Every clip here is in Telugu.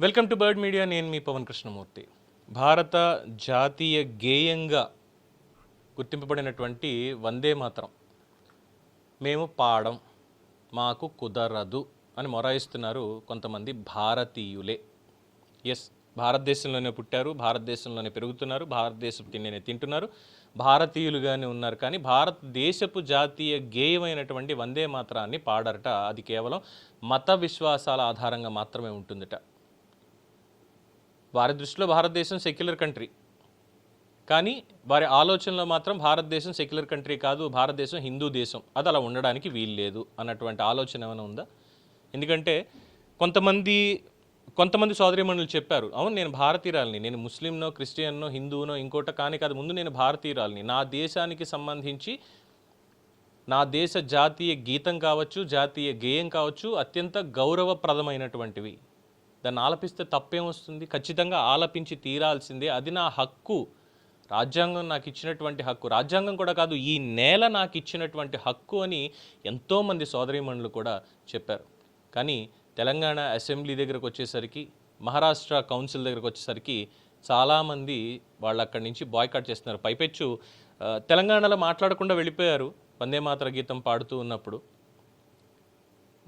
Welcome to bird media. నేను మీ పవన్ కృష్ణమూర్తి. భారత జాతీయ గేయంగా గుర్తింపబడినటువంటి వందే మాతరం మేము పాడం, మాకు కుదరదు అని మొరాయిస్తున్నారు కొంతమంది భారతీయులే. ఎస్, భారతదేశంలోనే పుట్టారు, భారతదేశంలోనే పెరుగుతున్నారు, భారతదేశపు తిండినే తింటున్నారు, భారతీయులుగానే ఉన్నారు. కానీ భారతదేశపు జాతీయ గేయమైనటువంటి వందే మాతరాన్ని పాడరట. అది కేవలం మత విశ్వాసాల ఆధారంగా మాత్రమే ఉంటుందట. వారి దృష్టిలో భారతదేశం సెక్యులర్ కంట్రీ, కానీ వారి ఆలోచనలో మాత్రం భారతదేశం సెక్యులర్ కంట్రీ కాదు, భారతదేశం హిందూ దేశం, అది అలా ఉండడానికి వీలు లేదు అన్నటువంటి ఆలోచన ఏమైనా ఉందా? ఎందుకంటే కొంతమంది సోదరీమణులు చెప్పారు, అవును నేను భారతీయురాలిని, నేను ముస్లింనో క్రిస్టియన్నో హిందువునో ఇంకోట కానీ కాదు, ముందు నేను భారతీయురాలిని, నా దేశానికి సంబంధించి నా దేశ జాతీయ గీతం కావచ్చు, జాతీయ గేయం కావచ్చు అత్యంత గౌరవప్రదమైనటువంటివి, దాన్ని ఆలపిస్తే తప్పేమొస్తుంది? ఖచ్చితంగా ఆలపించి తీరాల్సిందే, అది నా హక్కు, రాజ్యాంగం నాకు ఇచ్చినటువంటి హక్కు, రాజ్యాంగం కూడా కాదు ఈ నేల నాకు ఇచ్చినటువంటి హక్కు అని ఎంతోమంది సోదరీమణులు కూడా చెప్పారు. కానీ తెలంగాణ అసెంబ్లీ దగ్గరకు వచ్చేసరికి, మహారాష్ట్ర కౌన్సిల్ దగ్గరకు వచ్చేసరికి చాలామంది వాళ్ళు అక్కడి నుంచి బాయ్కాట్ చేస్తున్నారు. పైపెచ్చు తెలంగాణలో మాట్లాడకుండా వెళ్ళిపోయారు వందే మాతర గీతం పాడుతూ ఉన్నప్పుడు.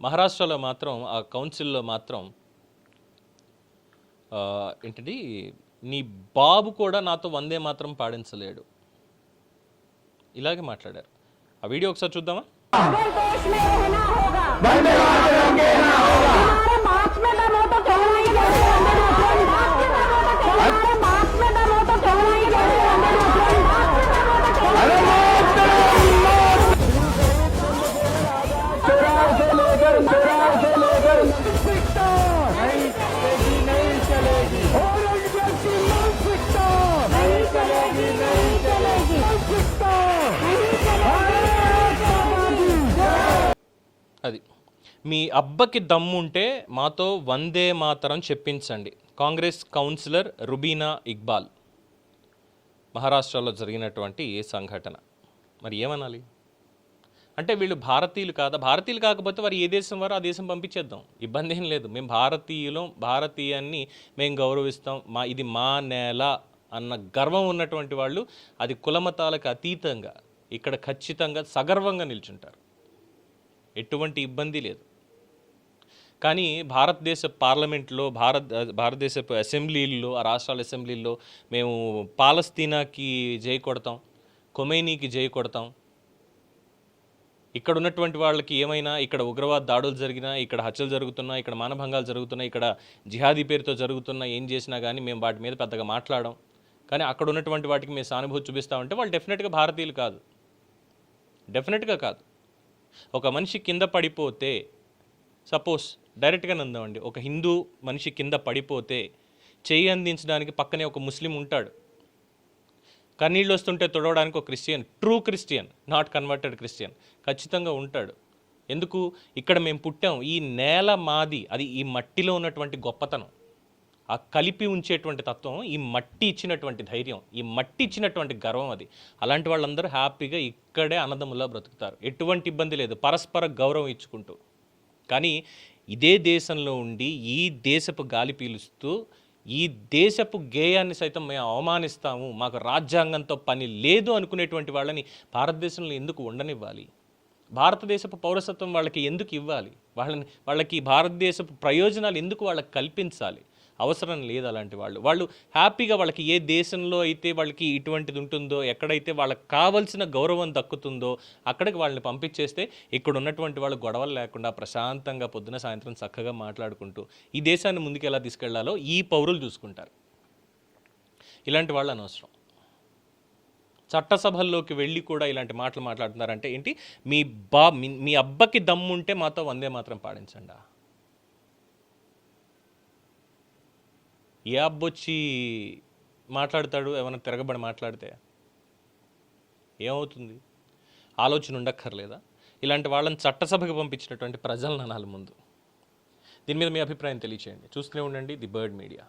మహారాష్ట్రలో మాత్రం ఆ కౌన్సిల్లో మాత్రం ఏంటంటే నీ బాబు కూడా నాతో వందే మాత్రం పాడించలేడు, ఇలాగే మాట్లాడారు. ఆ వీడియో ఒకసారి చూద్దామా? అది మీ అబ్బకి దమ్ముంటే మాతో వందే మాతరం చెప్పించండి. కాంగ్రెస్ కౌన్సిలర్ రుబీనా ఇక్బాల్, మహారాష్ట్రలో జరిగినటువంటి సంఘటన. మరి ఏమనాలి అంటే, వీళ్ళు భారతీయులు కాదా? భారతీయులు కాకపోతే వారు ఏ దేశం వారో ఆ దేశం పంపించేద్దాం, ఇబ్బంది ఏం లేదు. మేము భారతీయులం, భారతీయాన్ని మేము గౌరవిస్తాం, ఇది మా నేల అన్న గర్వం ఉన్నటువంటి వాళ్ళు అది కులమతాలకు అతీతంగా ఇక్కడ ఖచ్చితంగా సగర్వంగా నిల్చుంటారు, ఎటువంటి ఇబ్బంది లేదు. కానీ భారతదేశ పార్లమెంట్లో, భారతదేశపు అసెంబ్లీల్లో, ఆ రాష్ట్రాల అసెంబ్లీల్లో మేము పాలస్తీనాకి జై కొడతాం, ఖొమైనీకి జై కొడతాం, ఇక్కడ ఉన్నటువంటి వాళ్ళకి ఏమైనా ఇక్కడ ఉగ్రవాద దాడులు జరిగినా, ఇక్కడ హత్యలు జరుగుతున్నా, ఇక్కడ మానభంగాలు జరుగుతున్నా, ఇక్కడ జిహాదీ పేరుతో జరుగుతున్నా, ఏం చేసినా కానీ మేము వాటి మీద పెద్దగా మాట్లాడడం. కానీ అక్కడ ఉన్నటువంటి వాటికి మేము సానుభూతి చూపిస్తామంటే వాళ్ళు డెఫినెట్గా భారతీయులు కాదు, డెఫినెట్గా కాదు. ఒక మనిషి కింద పడిపోతే, సపోజ్ డైరెక్ట్గా నందామండి, ఒక హిందూ మనిషి కింద పడిపోతే చెయ్యి అందించడానికి పక్కనే ఒక ముస్లిం ఉంటాడు, కన్నీళ్ళు వస్తుంటే తుడవడానికి ఒక Christian, true Christian, not converted Christian ఖచ్చితంగా ఉంటాడు. ఎందుకు? ఇక్కడ మేము పుట్టాం, ఈ నేల మాది, అది ఈ మట్టిలో ఉన్నటువంటి గొప్పతనం, ఆ కలిపి ఉంచేటువంటి తత్వం, ఈ మట్టి ఇచ్చినటువంటి ధైర్యం, ఈ మట్టి ఇచ్చినటువంటి గర్వం అది. అలాంటి వాళ్ళందరూ హ్యాపీగా ఇక్కడే అన్నదమ్ములా బ్రతుకుతారు, ఎటువంటి ఇబ్బంది లేదు, పరస్పర గౌరవం ఇచ్చుకుంటూ. కానీ ఇదే దేశంలో ఉండి ఈ దేశపు గాలి పీలుస్తూ ఈ దేశపు గేయాన్ని సైతం మేము అవమానిస్తాము, మాకు రాజ్యాంగంతో పని లేదు అనుకునేటువంటి వాళ్ళని భారతదేశంలో ఎందుకు ఉండనివ్వాలి? భారతదేశపు పౌరసత్వం వాళ్ళకి ఎందుకు ఇవ్వాలి? వాళ్ళకి భారతదేశపు ప్రయోజనాలు ఎందుకు వాళ్ళకి కల్పించాలి? అవసరం లేదు అలాంటి వాళ్ళు హ్యాపీగా, వాళ్ళకి ఏ దేశంలో అయితే వాళ్ళకి ఇటువంటిది ఉంటుందో, ఎక్కడైతే వాళ్ళకి కావలసిన గౌరవం దక్కుతుందో అక్కడికి వాళ్ళని పంపించేస్తే ఇక్కడ ఉన్నటువంటి వాళ్ళు గొడవలు లేకుండా ప్రశాంతంగా పొద్దున సాయంత్రం చక్కగా మాట్లాడుకుంటూ ఈ దేశాన్ని ముందుకు ఎలా తీసుకెళ్లాలో ఈ పౌరులు చూసుకుంటారు. ఇలాంటి వాళ్ళు అనవసరం. చట్టసభల్లోకి వెళ్ళి కూడా ఇలాంటి మాటలు మాట్లాడుతున్నారంటే ఏంటి? మీ అబ్బకి దమ్ముంటే మాతో వందే మాత్రం పాడించండి. ఏ అబ్బొచ్చి మాట్లాడతాడు? ఏమైనా తిరగబడి మాట్లాడితే ఏమవుతుంది? ఆలోచన ఉండక్కర్లేదా? ఇలాంటి వాళ్ళని చట్టసభకు పంపించినటువంటి ప్రజలను అనాలి ముందు. దీని మీద మీ అభిప్రాయం తెలియచేయండి. చూస్తూనే ఉండండి ది బర్డ్ మీడియా.